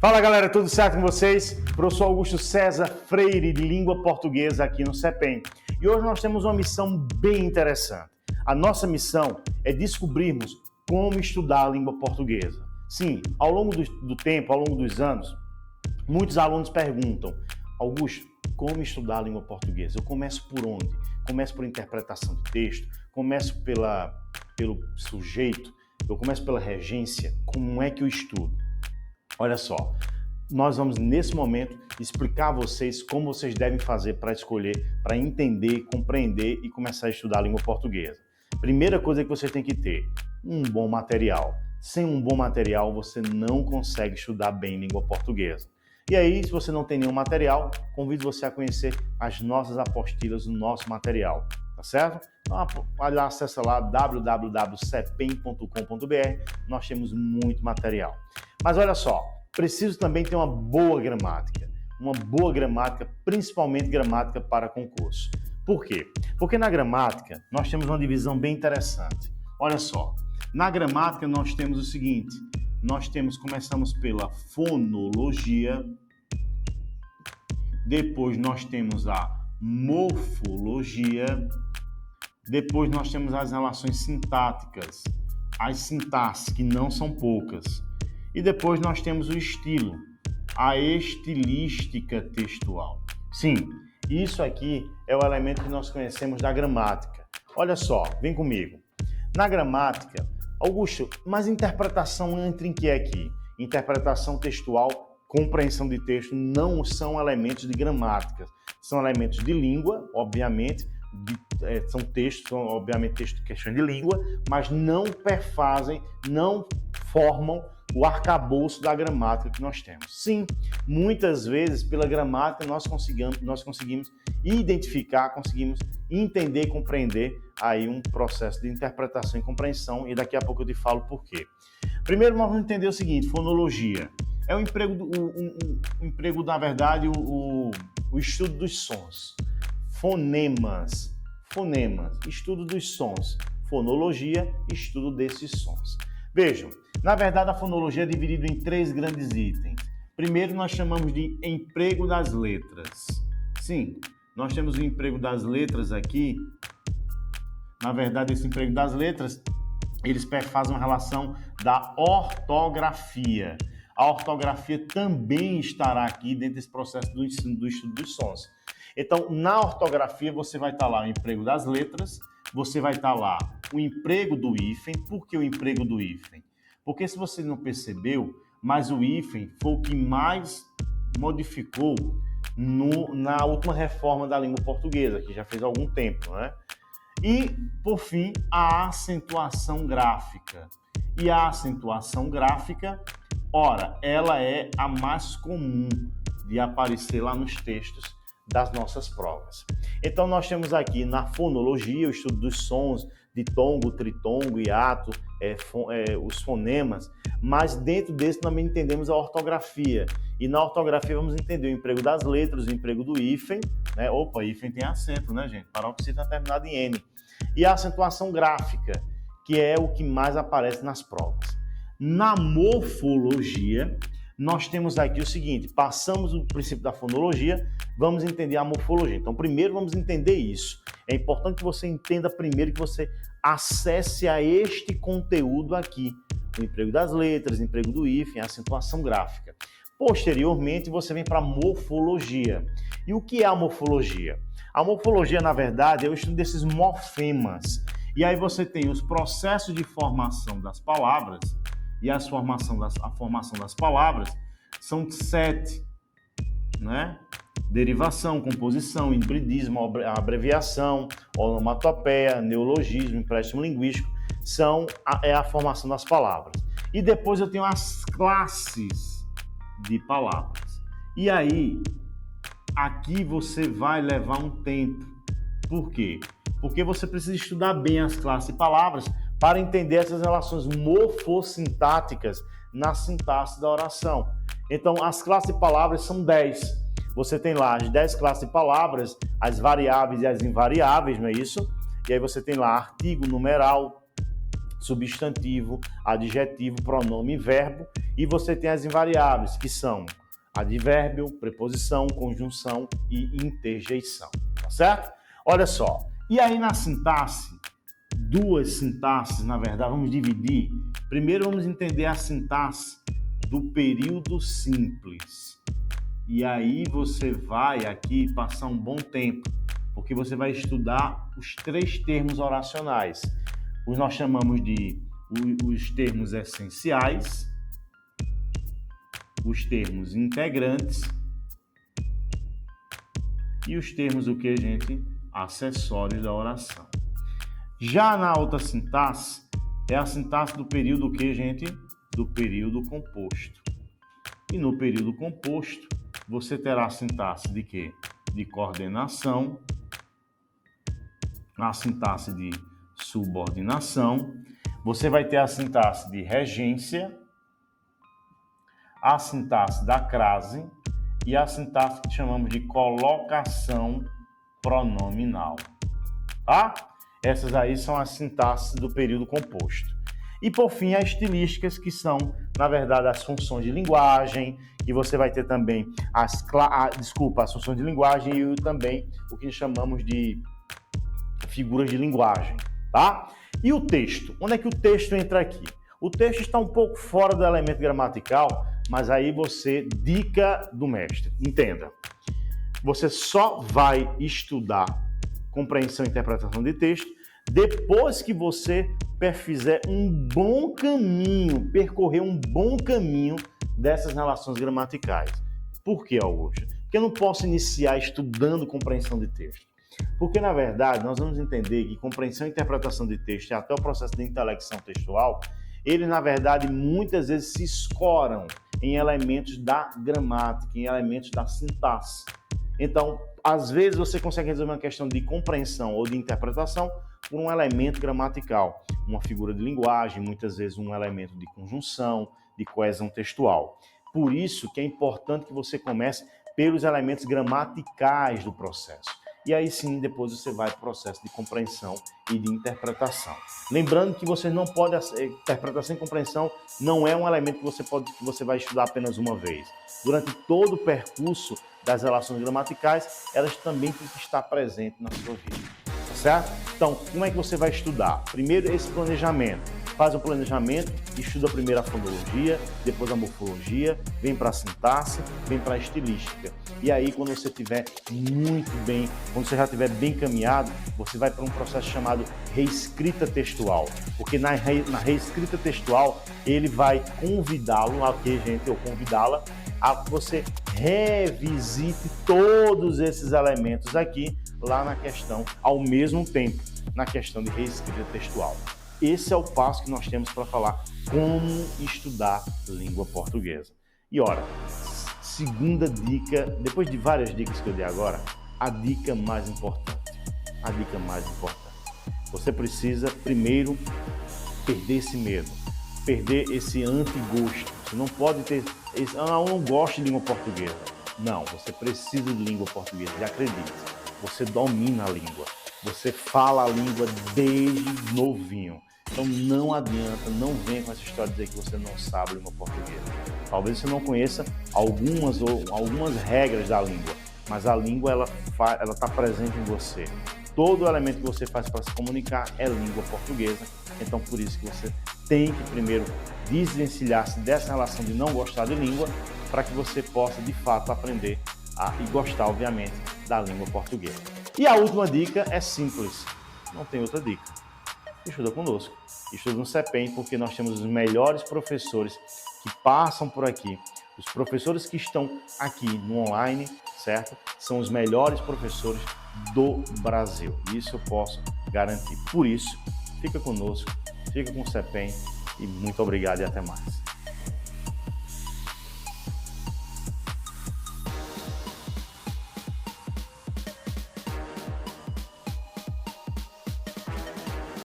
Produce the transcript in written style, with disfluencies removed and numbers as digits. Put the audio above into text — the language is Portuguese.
Fala galera, tudo certo com vocês? Professor Augusto César Freire de Língua Portuguesa aqui no CEPEM. E hoje nós temos uma missão bem interessante. A nossa missão é descobrirmos como estudar a língua portuguesa. Sim, ao longo do tempo, ao longo dos anos, muitos alunos perguntam: Augusto, como estudar a língua portuguesa? Eu começo por onde? Começo por interpretação de texto? Começo pelo sujeito? Eu começo pela regência? Como é que eu estudo? Olha só, nós vamos nesse momento explicar a vocês como vocês devem fazer para escolher, para entender, compreender e começar a estudar a língua portuguesa. Primeira coisa que você tem que ter, um bom material. Sem um bom material, você não consegue estudar bem língua portuguesa. E aí, se você não tem nenhum material, convido você a conhecer as nossas apostilas no nosso material, tá certo? Então, acessa lá www.cepem.com.br, nós temos muito material. Mas olha só, preciso também ter uma boa gramática, principalmente gramática para concurso. Por quê? Porque na gramática nós temos uma divisão bem interessante. Olha só, na gramática nós temos o seguinte, começamos pela fonologia, depois nós temos a morfologia, depois nós temos as relações sintáticas, as sintaxes, que não são poucas, e depois nós temos o estilo, a estilística textual. Sim, isso aqui é o elemento que nós conhecemos da gramática. Olha só, vem comigo. Na gramática, Augusto, mas interpretação entra em que aqui? Interpretação textual, compreensão de texto não são elementos de gramática, são elementos de língua, obviamente, são textos, são obviamente questões de língua, mas não perfazem, não formam o arcabouço da gramática que nós temos. Sim, muitas vezes pela gramática nós conseguimos identificar, conseguimos entender, compreender aí um processo de interpretação e compreensão, e daqui a pouco eu te falo por quê. Primeiro nós vamos entender o seguinte: fonologia é o emprego, na verdade, o estudo dos sons. Fonemas, estudo dos sons. Fonologia, estudo desses sons. Vejam, na verdade a fonologia é dividida em 3 grandes itens. Primeiro nós chamamos de emprego das letras. Sim, nós temos o emprego das letras aqui. Na verdade, esse emprego das letras, eles fazem uma relação da ortografia. A ortografia também estará aqui dentro desse processo do estudo dos sons. Então, na ortografia, você vai estar lá o emprego das letras, você vai estar lá o emprego do hífen. Por que o emprego do hífen? Porque se você não percebeu, mas o hífen foi o que mais modificou na última reforma da língua portuguesa, que já fez algum tempo, né? E, por fim, a acentuação gráfica. E a acentuação gráfica, ora, ela é a mais comum de aparecer lá nos textos das nossas provas. Então, nós temos aqui na fonologia o estudo dos sons de tongo, tritongo, hiato, os fonemas, mas dentro desse também entendemos a ortografia. E na ortografia vamos entender o emprego das letras, o emprego do hífen, né? Opa, hífen tem acento, né, gente? Paroxítona está terminado em N. E a acentuação gráfica, que é o que mais aparece nas provas. Na morfologia, nós temos aqui o seguinte: passamos do princípio da fonologia, vamos entender a morfologia. Então, primeiro vamos entender isso. É importante que você entenda primeiro, que você acesse a este conteúdo aqui. O emprego das letras, o emprego do hífen, a acentuação gráfica. Posteriormente, você vem para a morfologia. E o que é a morfologia? A morfologia, na verdade, é o estudo desses morfemas. E aí você tem os processos de formação das palavras, e a formação das palavras são 7, né? Derivação, composição, hibridismo, abreviação, onomatopeia, neologismo, empréstimo linguístico, é a formação das palavras. E depois eu tenho as classes de palavras. E aí, aqui você vai levar um tempo. Por quê? Porque você precisa estudar bem as classes de palavras para entender essas relações morfossintáticas na sintaxe da oração. Então, as classes de palavras são 10. Você tem lá as 10 classes de palavras, as variáveis e as invariáveis, não é isso? E aí você tem lá artigo, numeral, substantivo, adjetivo, pronome e verbo, e você tem as invariáveis, que são advérbio, preposição, conjunção e interjeição, tá certo? Olha só, e aí na sintaxe, duas sintaxes, na verdade, vamos dividir. Primeiro vamos entender a sintaxe do período simples. E aí você vai aqui passar um bom tempo, porque você vai estudar os 3 termos oracionais. Nós chamamos de os termos essenciais, os termos integrantes e os termos o que, gente? Acessórios da oração. Já na outra sintaxe, é a sintaxe do período o que, gente? Do período composto. E no período composto, você terá a sintaxe de quê? De coordenação, a sintaxe de subordinação, você vai ter a sintaxe de regência, a sintaxe da crase e a sintaxe que chamamos de colocação pronominal, tá? Essas aí são as sintaxes do período composto. E por fim, as estilísticas, que são, na verdade, as funções de linguagem, e você vai ter também as funções de linguagem e também o que chamamos de figuras de linguagem, tá? E o texto? Onde é que o texto entra aqui? O texto está um pouco fora do elemento gramatical, mas aí você, dica do mestre, entenda. Você só vai estudar compreensão e interpretação de texto depois que você fizer um bom caminho, percorrer um bom caminho dessas relações gramaticais. Por que, Augusto? Porque eu não posso iniciar estudando compreensão de texto. Porque, na verdade, nós vamos entender que compreensão e interpretação de texto e até o processo de intelecção textual, eles, na verdade, muitas vezes se escoram em elementos da gramática, em elementos da sintaxe. Então, às vezes você consegue resolver uma questão de compreensão ou de interpretação por um elemento gramatical, uma figura de linguagem, muitas vezes um elemento de conjunção, de coesão textual. Por isso que é importante que você comece pelos elementos gramaticais do processo. E aí sim, depois você vai para o processo de compreensão e de interpretação. Lembrando que você não pode, interpretação e compreensão não é um elemento que você vai estudar apenas uma vez. Durante todo o percurso das relações gramaticais, elas também têm que estar presentes na sua vida, tá certo? Então, como é que você vai estudar? Primeiro, esse planejamento. Faz um planejamento, estuda primeiro a fonologia, depois a morfologia, vem para a sintaxe, vem para a estilística. E aí, quando você estiver muito bem, quando você já estiver bem caminhado, você vai para um processo chamado reescrita textual. Porque na reescrita textual, ele vai convidá-lo, ou convidá-la, a que você revisite todos esses elementos aqui, lá na questão, ao mesmo tempo, na questão de reescrita textual. Esse é o passo que nós temos para falar como estudar língua portuguesa. E ora, segunda dica, depois de várias dicas que eu dei agora, a dica mais importante. A dica mais importante. Você precisa, primeiro, perder esse medo, perder esse antigosto. Você não pode ter esse, eu não gosto de língua portuguesa. Não, você precisa de língua portuguesa, e acredite, você domina a língua. Você fala a língua desde novinho. Então não adianta, não venha com essa história de dizer que você não sabe língua portuguesa. Talvez você não conheça algumas regras da língua, mas a língua ela está presente em você. Todo elemento que você faz para se comunicar é língua portuguesa. Então por isso que você tem que primeiro desvencilhar-se dessa relação de não gostar de língua, para que você possa de fato aprender e gostar, obviamente, da língua portuguesa. E a última dica é simples, não tem outra dica. Estuda conosco, estuda no CEPEM, porque nós temos os melhores professores que passam por aqui. Os professores que estão aqui no online, certo? São os melhores professores do Brasil. Isso eu posso garantir. Por isso, fica conosco, fica com o CEPEM e muito obrigado e até mais.